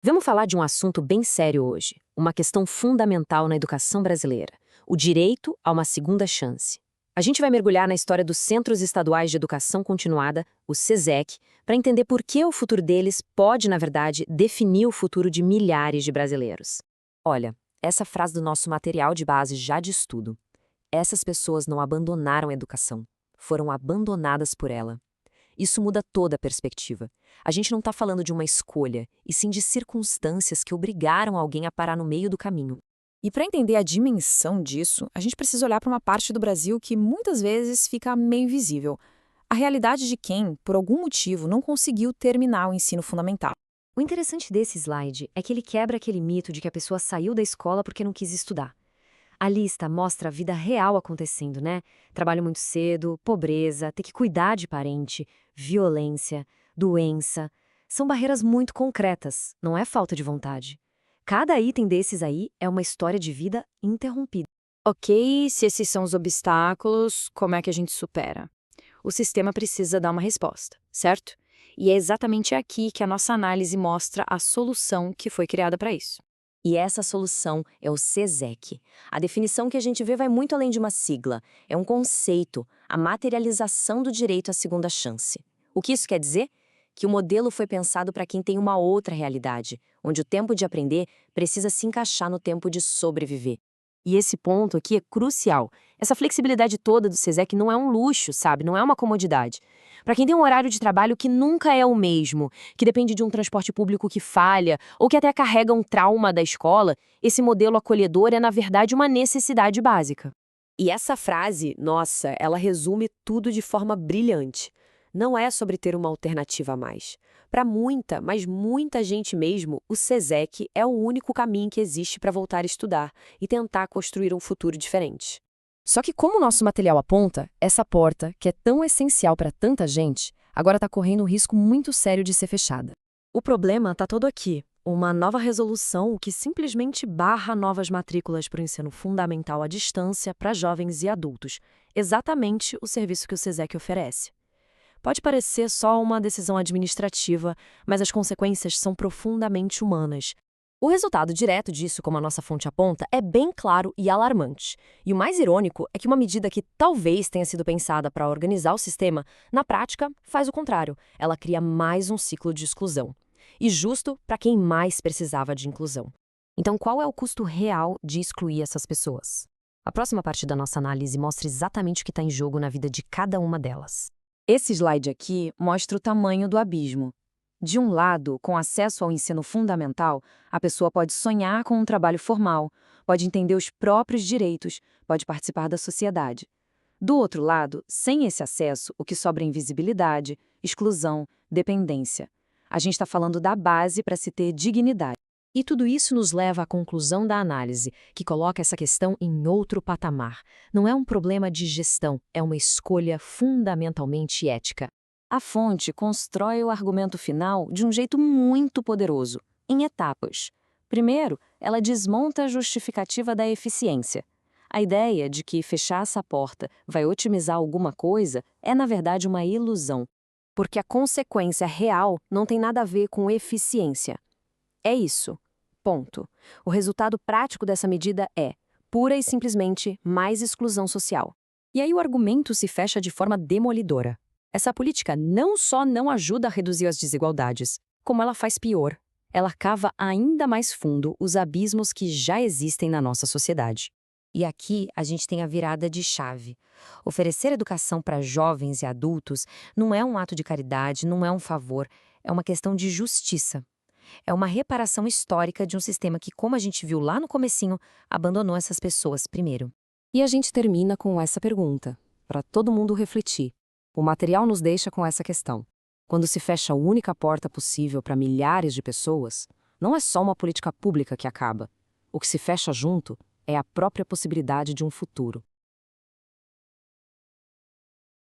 Vamos falar de um assunto bem sério hoje, uma questão fundamental na educação brasileira: o direito a uma segunda chance. A gente vai mergulhar na história dos Centros Estaduais de Educação Continuada, o SESEC, para entender por que o futuro deles pode, na verdade, definir o futuro de milhares de brasileiros. Olha, essa frase do nosso material de base já diz tudo. Essas pessoas não abandonaram a educação, foram abandonadas por ela. Isso muda toda a perspectiva. A gente não está falando de uma escolha, e sim de circunstâncias que obrigaram alguém a parar no meio do caminho. E para entender a dimensão disso, a gente precisa olhar para uma parte do Brasil que muitas vezes fica meio invisível. A realidade de quem, por algum motivo, não conseguiu terminar o ensino fundamental. O interessante desse slide é que ele quebra aquele mito de que a pessoa saiu da escola porque não quis estudar. A lista mostra a vida real acontecendo, né? Trabalho muito cedo, pobreza, ter que cuidar de parente, violência, doença. São barreiras muito concretas, não é falta de vontade. Cada item desses aí é uma história de vida interrompida. Ok, se esses são os obstáculos, como é que a gente supera? O sistema precisa dar uma resposta, certo? E é exatamente aqui que a nossa análise mostra a solução que foi criada para isso. E essa solução é o SESEC. A definição que a gente vê vai muito além de uma sigla. É um conceito, a materialização do direito à segunda chance. O que isso quer dizer? Que o modelo foi pensado para quem tem uma outra realidade, onde o tempo de aprender precisa se encaixar no tempo de sobreviver. E esse ponto aqui é crucial. Essa flexibilidade toda do SESEC não é um luxo, sabe? Não é uma comodidade. Para quem tem um horário de trabalho que nunca é o mesmo, que depende de um transporte público que falha, ou que até carrega um trauma da escola, esse modelo acolhedor é, na verdade, uma necessidade básica. E essa frase, nossa, ela resume tudo de forma brilhante. Não é sobre ter uma alternativa a mais. Para muita, mas muita gente mesmo, o SESEC é o único caminho que existe para voltar a estudar e tentar construir um futuro diferente. Só que, como o nosso material aponta, essa porta, que é tão essencial para tanta gente, agora está correndo um risco muito sério de ser fechada. O problema está todo aqui. Uma nova resolução que simplesmente barra novas matrículas para o ensino fundamental à distância para jovens e adultos. Exatamente o serviço que o SESEC oferece. Pode parecer só uma decisão administrativa, mas as consequências são profundamente humanas. O resultado direto disso, como a nossa fonte aponta, é bem claro e alarmante. E o mais irônico é que uma medida que talvez tenha sido pensada para organizar o sistema, na prática, faz o contrário. Ela cria mais um ciclo de exclusão. E justo para quem mais precisava de inclusão. Então, qual é o custo real de excluir essas pessoas? A próxima parte da nossa análise mostra exatamente o que está em jogo na vida de cada uma delas. Esse slide aqui mostra o tamanho do abismo. De um lado, com acesso ao ensino fundamental, a pessoa pode sonhar com um trabalho formal, pode entender os próprios direitos, pode participar da sociedade. Do outro lado, sem esse acesso, o que sobra é invisibilidade, exclusão, dependência. A gente está falando da base para se ter dignidade. E tudo isso nos leva à conclusão da análise, que coloca essa questão em outro patamar. Não é um problema de gestão, é uma escolha fundamentalmente ética. A fonte constrói o argumento final de um jeito muito poderoso, em etapas. Primeiro, ela desmonta a justificativa da eficiência. A ideia de que fechar essa porta vai otimizar alguma coisa é, na verdade, uma ilusão, porque a consequência real não tem nada a ver com eficiência. É isso. Ponto. O resultado prático dessa medida é, pura e simplesmente, mais exclusão social. E aí o argumento se fecha de forma demolidora. Essa política não só não ajuda a reduzir as desigualdades, como ela faz pior. Ela cava ainda mais fundo os abismos que já existem na nossa sociedade. E aqui a gente tem a virada de chave. Oferecer educação para jovens e adultos não é um ato de caridade, não é um favor, é uma questão de justiça. É uma reparação histórica de um sistema que, como a gente viu lá no comecinho, abandonou essas pessoas primeiro. E a gente termina com essa pergunta, para todo mundo refletir. O material nos deixa com essa questão. Quando se fecha a única porta possível para milhares de pessoas, não é só uma política pública que acaba. O que se fecha junto é a própria possibilidade de um futuro.